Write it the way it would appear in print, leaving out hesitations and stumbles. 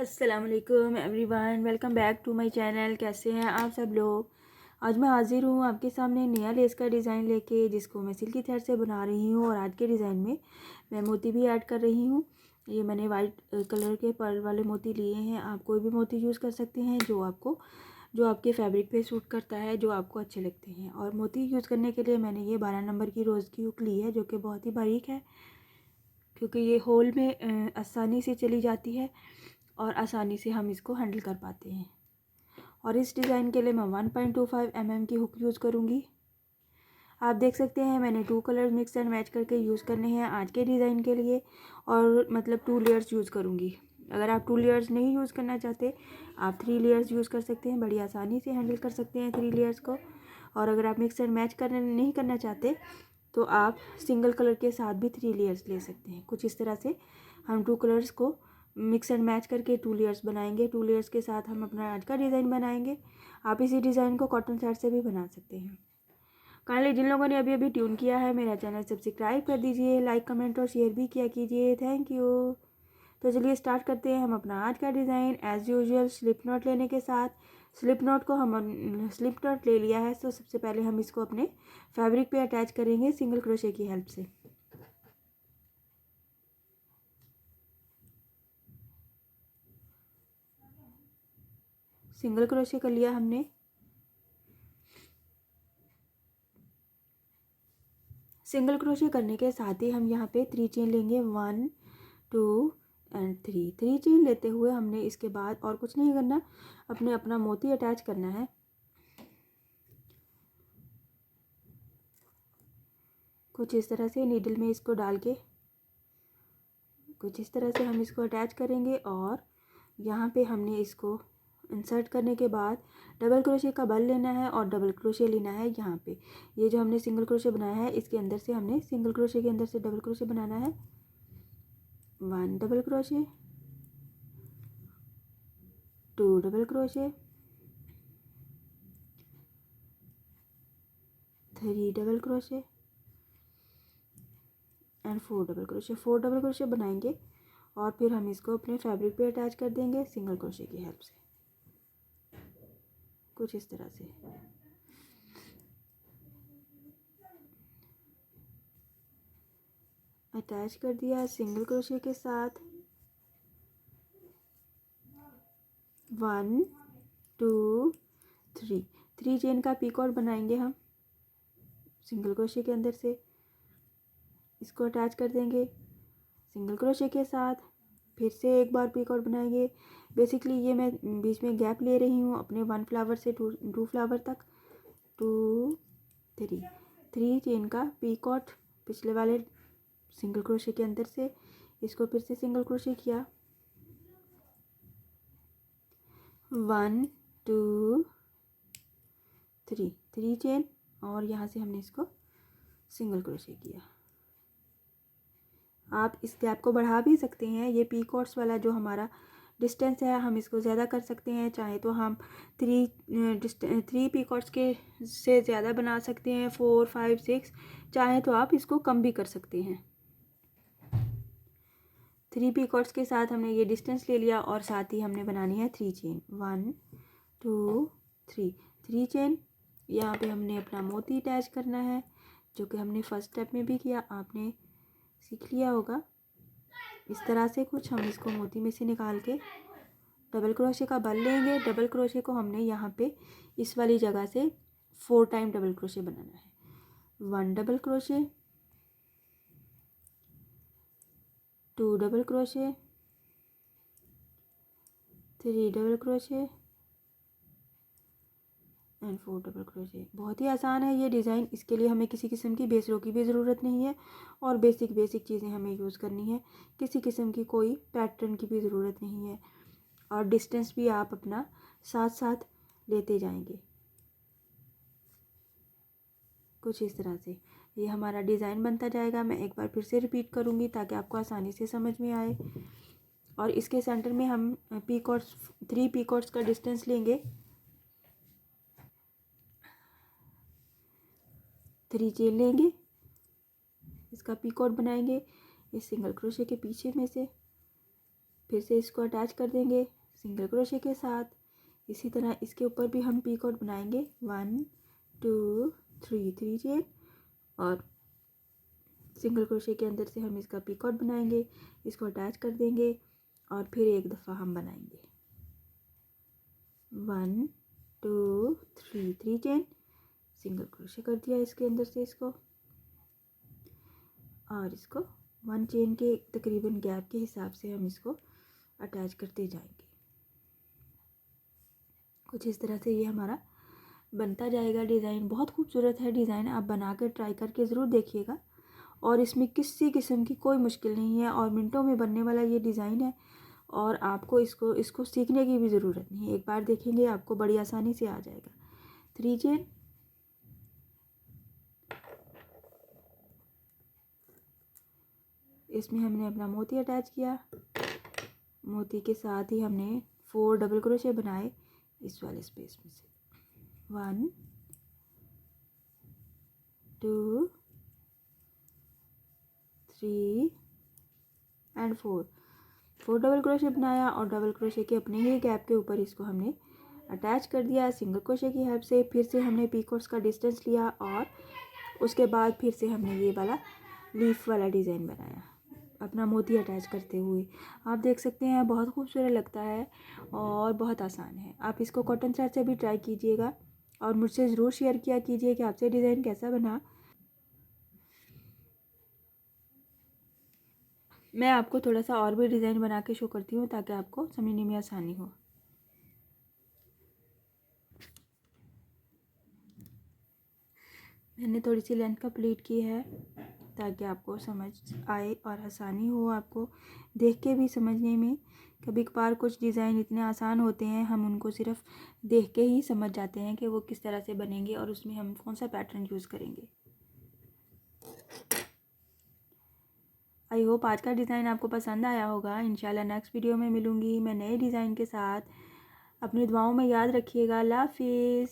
अस्सलाम वालेकुम everyone, welcome back to my channel. कैसे हैं आप सब लोग। आज मैं हाजिर हूँ आपके सामने नया लेस का डिज़ाइन लेके, जिसको मैं सिल्की थ्रेड से बना रही हूँ। और आज के डिज़ाइन में मैं मोती भी ऐड कर रही हूँ। ये मैंने वाइट कलर के पर्ल वाले मोती लिए हैं। आप कोई भी मोती यूज़ कर सकते हैं जो आपके फैब्रिक पे सूट करता है, जो आपको अच्छे लगते हैं। और मोती यूज़ करने के लिए मैंने ये 12 नंबर की रोज़ की हुक ली है, जो कि बहुत ही बारीक है, क्योंकि ये होल में आसानी से चली जाती है और आसानी से हम इसको हैंडल कर पाते हैं। और इस डिज़ाइन के लिए मैं 1.25 mm की हुक यूज़ करूँगी। आप देख सकते हैं मैंने 2 कलर मिक्स एंड मैच करके यूज़ करने हैं आज के डिज़ाइन के लिए, और मतलब 2 लेयर्स यूज़ करूँगी। अगर आप 2 लेयर्स नहीं यूज़ करना चाहते, आप 3 लेयर्स यूज़ कर सकते हैं। बड़ी आसानी से हैंडल कर सकते हैं 3 लेयर्स को। और अगर आप मिक्स एंड मैच नहीं करना चाहते, तो आप सिंगल कलर के साथ भी 3 लेयर्स ले सकते हैं। कुछ इस तरह से हम 2 कलर्स को मिक्स एंड मैच करके 2 लेयर्स बनाएंगे। 2 लेयर्स के साथ हम अपना आज का डिज़ाइन बनाएंगे। आप इसी डिज़ाइन को कॉटन थ्रेड से भी बना सकते हैं। काइंडली जिन लोगों ने अभी अभी ट्यून किया है, मेरा चैनल सब्सक्राइब कर दीजिए, लाइक कमेंट और शेयर भी किया कीजिए। Thank you. तो चलिए स्टार्ट करते हैं हम अपना आज का design. As usual slip not लेने के साथ, स्लिप नॉट ले लिया है, तो सबसे पहले हम इसको अपने फैब्रिक पे अटैच करेंगे सिंगल क्रोशे की हेल्प से। सिंगल क्रोशे कर लिया हमने। सिंगल क्रोशे करने के साथ ही हम यहाँ पे 3 चेन लेंगे। 1 2 एंड 3 चेन लेते हुए हमने इसके बाद और कुछ नहीं करना, अपना मोती अटैच करना है। कुछ इस तरह से नीडल में इसको डाल के कुछ इस तरह से हम इसको अटैच करेंगे। और यहाँ पे हमने इसको इंसर्ट करने के बाद डबल क्रोशे का बल लेना है और डबल क्रोशे लेना है। यहाँ पे ये जो हमने सिंगल क्रोशे बनाया है, इसके अंदर से हमने सिंगल क्रोशे के अंदर से डबल क्रोशे बनाना है। 1 double crochet, 2 double crochet, 3 double crochet and 4 double crochet. 4 double crochet बनाएंगे और फिर हम इसको अपने फैब्रिक पे अटैच कर देंगे सिंगल क्रोशे की हेल्प से। कुछ इस तरह से अटैच कर दिया सिंगल क्रोशे के साथ। 1 2 3 चेन का पीक आउट बनाएंगे हम सिंगल क्रोशे के अंदर से। इसको अटैच कर देंगे सिंगल क्रोशे के साथ। फिर से एक बार पीक आउट बनाएंगे। बेसिकली ये मैं बीच में गैप ले रही हूँ अपने 1 फ्लावर से 2 फ्लावर तक। 2 3 चेन का पीक आउट पिछले वाले सिंगल क्रोशे के अंदर से। इसको फिर से सिंगल क्रोशे किया। 1 2 3 चेन और यहाँ से हमने इसको सिंगल क्रोशे किया। आप इस गैप को बढ़ा भी सकते हैं। ये पी कॉर्ड्स वाला जो हमारा डिस्टेंस है, हम इसको ज़्यादा कर सकते हैं। चाहे तो हम 3 पी कॉर्ड्स के से ज़्यादा बना सकते हैं, 4 5 6। चाहे तो आप इसको कम भी कर सकते हैं। 3 पी कॉर्ड्स के साथ हमने ये डिस्टेंस ले लिया और साथ ही हमने बनानी है 3 चेन। 1 2 3 चेन। यहाँ पे हमने अपना मोती अटैच करना है, जो कि हमने फर्स्ट स्टेप में भी किया, आपने सीख लिया होगा। इस तरह से कुछ हम इसको मोती में से निकाल के डबल क्रोशे का बल लेंगे। डबल क्रोशे को हमने यहाँ पे इस वाली जगह से 4 टाइम डबल क्रोशे बनाना है। 1 double crochet, 2 double crochet, 3 double crochet and 4 double crochet. बहुत ही आसान है ये डिज़ाइन। इसके लिए हमें किसी किस्म की बेस रो की भी ज़रूरत नहीं है और बेसिक चीज़ें हमें यूज़ करनी है। किसी किस्म की कोई पैटर्न की भी ज़रूरत नहीं है। और डिस्टेंस भी आप अपना साथ साथ लेते जाएंगे। कुछ इस तरह से ये हमारा डिज़ाइन बनता जाएगा। मैं एक बार फिर से रिपीट करूँगी ताकि आपको आसानी से समझ में आए। और इसके सेंटर में हम पीकॉट्स 3 पीकॉट्स का डिस्टेंस लेंगे। 3 चेन लेंगे, इसका पीकॉट बनाएंगे इस सिंगल क्रोशे के पीछे में से। फिर से इसको अटैच कर देंगे सिंगल क्रोशे के साथ। इसी तरह इसके ऊपर भी हम पीकॉट बनाएंगे। 1 2 3 3 चेन और सिंगल क्रोशे के अंदर से हम इसका पीकॉट बनाएंगे, इसको अटैच कर देंगे और फिर एक दफ़ा हम बनाएंगे 1 2 3 3 चेन, सिंगल क्रोशे कर दिया इसके अंदर से इसको, और इसको 1 चेन के तकरीबन गैप के हिसाब से हम इसको अटैच करते जाएंगे। कुछ इस तरह से ये हमारा बनता जाएगा डिज़ाइन। बहुत खूबसूरत है डिज़ाइन, आप बना कर ट्राई करके ज़रूर देखिएगा। और इसमें किसी किस्म की कोई मुश्किल नहीं है और मिनटों में बनने वाला ये डिज़ाइन है और आपको इसको सीखने की भी ज़रूरत नहीं है। एक बार देखेंगे आपको बड़ी आसानी से आ जाएगा। 3 चेन, इसमें हमने अपना मोती अटैच किया, मोती के साथ ही हमने 4 डबल क्रोशे बनाए इस वाले स्पेस में से। 1 2 3 एंड 4 डबल क्रोशे बनाया और डबल क्रोशे के अपने ही गैप के ऊपर इसको हमने अटैच कर दिया सिंगल क्रोशे की हेल्प से। फिर से हमने पीकॉट्स का डिस्टेंस लिया और उसके बाद फिर से हमने ये वाला लीफ वाला डिज़ाइन बनाया अपना मोती अटैच करते हुए। आप देख सकते हैं बहुत खूबसूरत लगता है और बहुत आसान है। आप इसको कॉटन थ्रेड से भी ट्राई कीजिएगा और मुझसे ज़रूर शेयर किया कीजिए कि आपसे डिज़ाइन कैसा बना। मैं आपको थोड़ा सा और भी डिज़ाइन बना के शो करती हूँ ताकि आपको समझने में आसानी हो। मैंने थोड़ी सी लेंथ कंप्लीट की है ताकि आपको समझ आए और आसानी हो आपको देख के भी समझने में। कभी कभार कुछ डिज़ाइन इतने आसान होते हैं हम उनको सिर्फ देख के ही समझ जाते हैं कि वो किस तरह से बनेंगे और उसमें हम कौन सा पैटर्न यूज़ करेंगे। आई होप आज का डिज़ाइन आपको पसंद आया होगा। इंशाल्लाह नेक्स्ट वीडियो में मिलूँगी मैं नए डिज़ाइन के साथ। अपनी दुआओं में याद रखिएगा। अल्लाह हाफिज़।